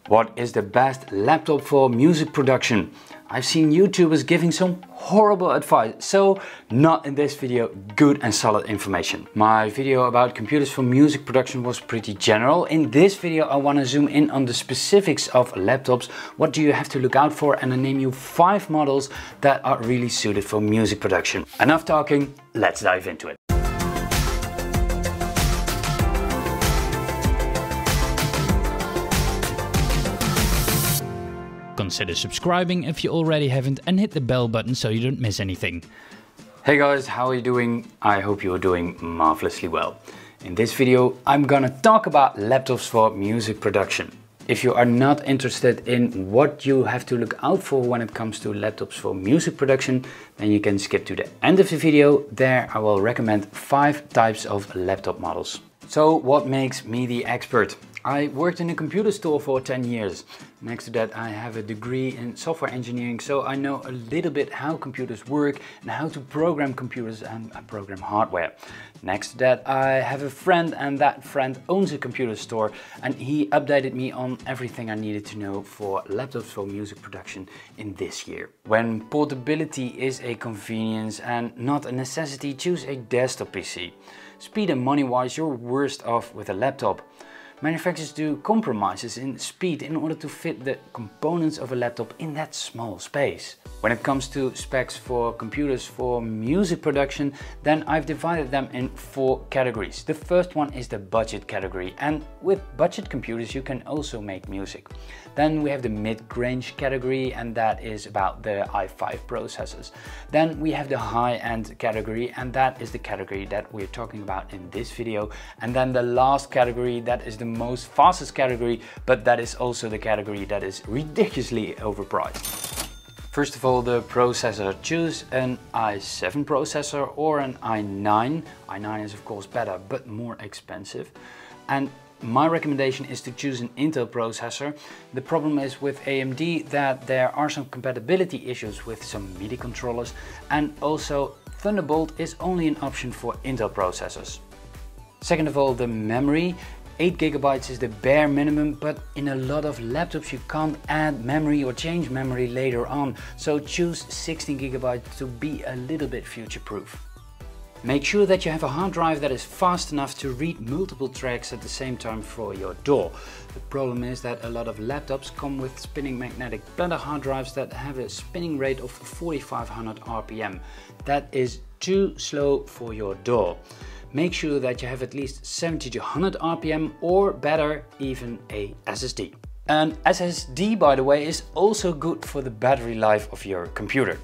What is the best laptop for music production? I've seen YouTubers giving some horrible advice, so not in this video, good and solid information. My video about computers for music production was pretty general. In this video I want to zoom in on the specifics of laptops. What do you have to look out for, and I name you 5 models that are really suited for music production. Enough talking, let's dive into it. Consider subscribing if you already haven't and hit the bell button so you don't miss anything. Hey guys, how are you doing? I hope you're doing marvelously well. In this video I'm gonna talk about laptops for music production. If you are not interested in what you have to look out for when it comes to laptops for music production, then you can skip to the end of the video. There I will recommend 5 types of laptop models. So what makes me the expert? I worked in a computer store for 10 years. Next to that I have a degree in software engineering, so I know a little bit how computers work and how to program computers and program hardware. Next to that I have a friend, and that friend owns a computer store, and he updated me on everything I needed to know for laptops for music production in this year. When portability is a convenience and not a necessity, choose a desktop PC. Speed and money wise, you're worse off with a laptop. Manufacturers do compromises in speed in order to fit the components of a laptop in that small space. When it comes to specs for computers for music production, then I've divided them in 4 categories. The first one is the budget category, and with budget computers you can also make music. Then we have the mid-range category, and that is about the i5 processors. Then we have the high-end category, and that is the category that we're talking about in this video. And then the last category, that is the most fastest category, but that is also the category that is ridiculously overpriced. First of all, the processor. Choose an i7 processor or an i9. i9 is of course better but more expensive. And my recommendation is to choose an Intel processor. The problem is with AMD that there are some compatibility issues with some MIDI controllers, and also Thunderbolt is only an option for Intel processors. Second of all, the memory. 8 GB is the bare minimum, but in a lot of laptops you can't add memory or change memory later on, so choose 16 GB to be a little bit future-proof. Make sure that you have a hard drive that is fast enough to read multiple tracks at the same time for your DAW. The problem is that a lot of laptops come with spinning magnetic bladder hard drives that have a spinning rate of 4500 RPM. That is too slow for your DAW. Make sure that you have at least 70 to 100 RPM, or better, even a SSD. An SSD, by the way, is also good for the battery life of your computer.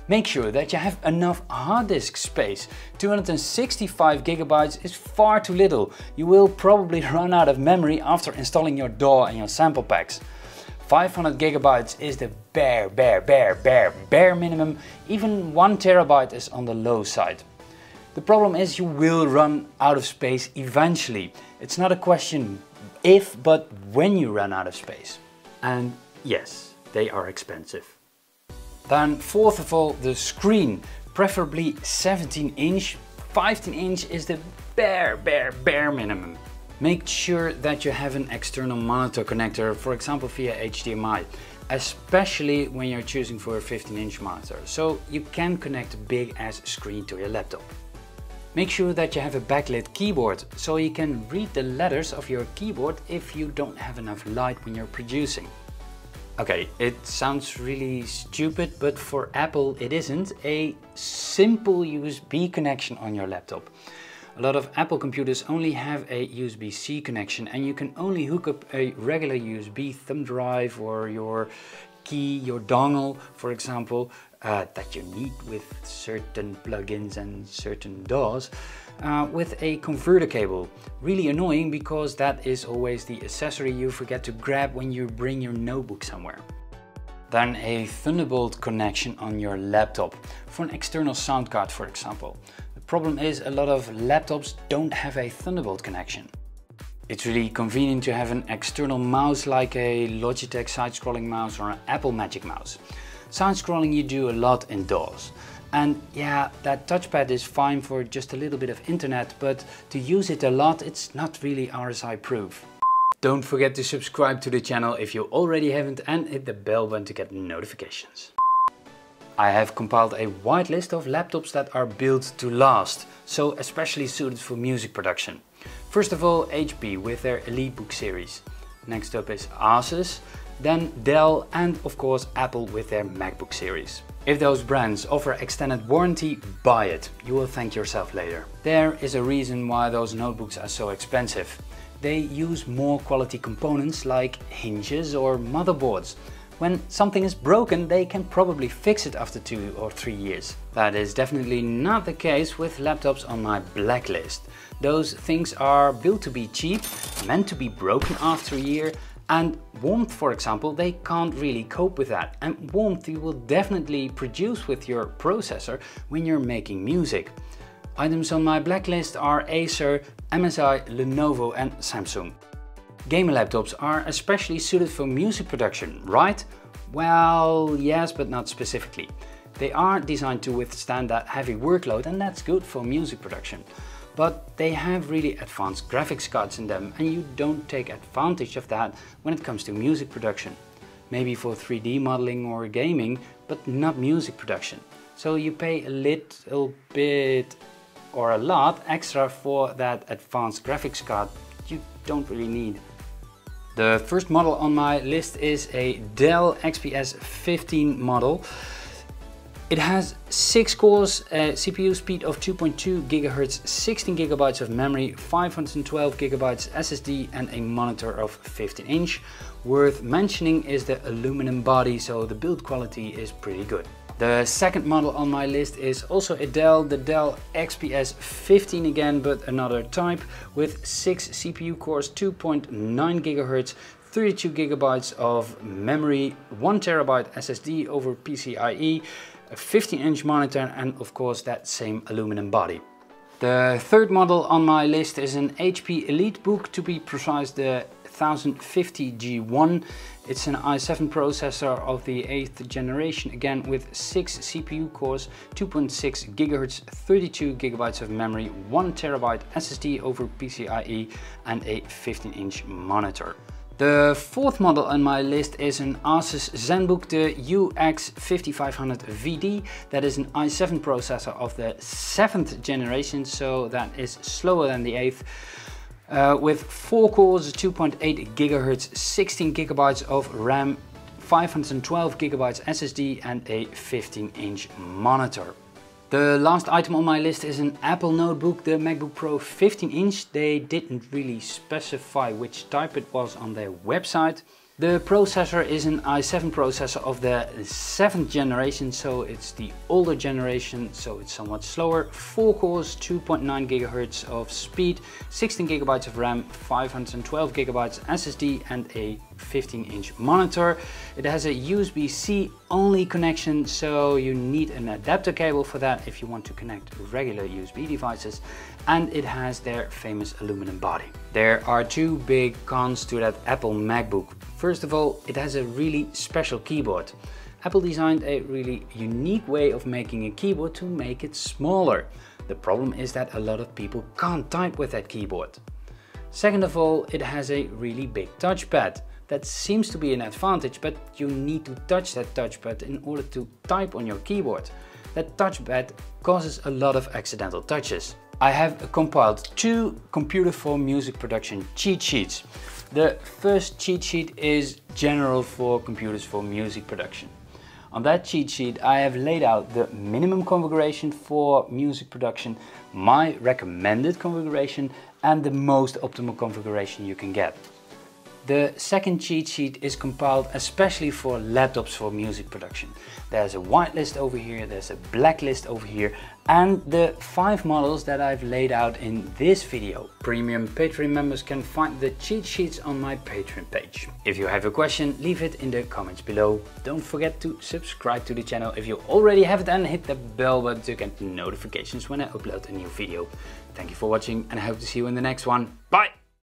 Make sure that you have enough hard disk space. 265 GB is far too little. You will probably run out of memory after installing your DAW and your sample packs. 500 GB is the bare minimum. Even 1 TB is on the low side. The problem is you will run out of space eventually. It's not a question if, but when you run out of space. And yes, they are expensive. Then fourth of all, the screen. Preferably 17 inch. 15 inch is the bare minimum. Make sure that you have an external monitor connector, for example via HDMI. Especially when you're choosing for a 15-inch monitor, so you can connect a big ass screen to your laptop. Make sure that you have a backlit keyboard, so you can read the letters of your keyboard if you don't have enough light when you're producing. Okay, it sounds really stupid, but for Apple it isn't. A simple USB connection on your laptop. A lot of Apple computers only have a USB-C connection, and you can only hook up a regular USB thumb drive or your key, your dongle, for example, that you need with certain plugins and certain DAWs, with a converter cable. Really annoying, because that is always the accessory you forget to grab when you bring your notebook somewhere. Then a Thunderbolt connection on your laptop for an external sound card, for example. The problem is a lot of laptops don't have a Thunderbolt connection. It's really convenient to have an external mouse like a Logitech side-scrolling mouse or an Apple Magic Mouse. Side-scrolling you do a lot in DAWs. And yeah, that touchpad is fine for just a little bit of internet, but to use it a lot, it's not really RSI proof. Don't forget to subscribe to the channel if you already haven't and hit the bell button to get notifications. I have compiled a wide list of laptops that are built to last, so especially suited for music production. First of all, HP with their EliteBook series. Next up is Asus, then Dell, and of course Apple with their MacBook series. If those brands offer extended warranty, buy it. You will thank yourself later. There is a reason why those notebooks are so expensive. They use more quality components like hinges or motherboards. When something is broken, they can probably fix it after 2 or 3 years. That is definitely not the case with laptops on my blacklist. Those things are built to be cheap, meant to be broken after a year, and warmth, for example, they can't really cope with that. And warmth you will definitely produce with your processor when you're making music. Items on my blacklist are Acer, MSI, Lenovo and Samsung. Gamer laptops are especially suited for music production, right? Well, yes, but not specifically. They are designed to withstand that heavy workload, and that's good for music production. But they have really advanced graphics cards in them, and you don't take advantage of that when it comes to music production. Maybe for 3D modeling or gaming, but not music production. So you pay a little bit or a lot extra for that advanced graphics card you don't really need. The first model on my list is a Dell XPS 15 model. It has 6 cores, a CPU speed of 2.2 GHz, 16 GB of memory, 512 GB SSD and a monitor of 15-inch. Worth mentioning is the aluminum body, so the build quality is pretty good. The second model on my list is also a Dell, the Dell XPS 15 again, but another type, with 6 CPU cores, 2.9 GHz, 32 GB of memory, 1 TB SSD over PCIe, a 15-inch monitor and of course that same aluminum body. The third model on my list is an HP EliteBook, to be precise the 1050G1. It's an i7 processor of the 8th generation, again with 6 CPU cores, 2.6 GHz, 32 GB of memory, 1 TB SSD over PCIe and a 15-inch monitor. The fourth model on my list is an Asus ZenBook, the UX5500VD. That is an i7 processor of the 7th generation, so that is slower than the 8th. With 4 cores, 2.8 GHz, 16 GB of RAM, 512 GB SSD and a 15-inch monitor. The last item on my list is an Apple notebook, the MacBook Pro 15-inch. They didn't really specify which type it was on their website. The processor is an i7 processor of the 7th generation, so it's the older generation, so it's somewhat slower. 4 cores, 2.9 GHz of speed, 16 GB of RAM, 512 GB SSD and a 15-inch monitor. It has a USB-C only connection, so you need an adapter cable for that if you want to connect regular USB devices, and it has their famous aluminum body. There are 2 big cons to that Apple MacBook. First of all, it has a really special keyboard. Apple designed a really unique way of making a keyboard to make it smaller. The problem is that a lot of people can't type with that keyboard. Second of all, it has a really big touchpad. That seems to be an advantage, but you need to touch that touchpad in order to type on your keyboard. That touchpad causes a lot of accidental touches. I have compiled 2 computer for music production cheat sheets. The first cheat sheet is general for computers for music production. On that cheat sheet I have laid out the minimum configuration for music production, my recommended configuration and the most optimal configuration you can get. The second cheat sheet is compiled especially for laptops for music production. There's a white list over here, there's a black list over here, and the 5 models that I've laid out in this video. Premium Patreon members can find the cheat sheets on my Patreon page. If you have a question, leave it in the comments below. Don't forget to subscribe to the channel if you already have it and hit the bell button to get notifications when I upload a new video. Thank you for watching and I hope to see you in the next one. Bye!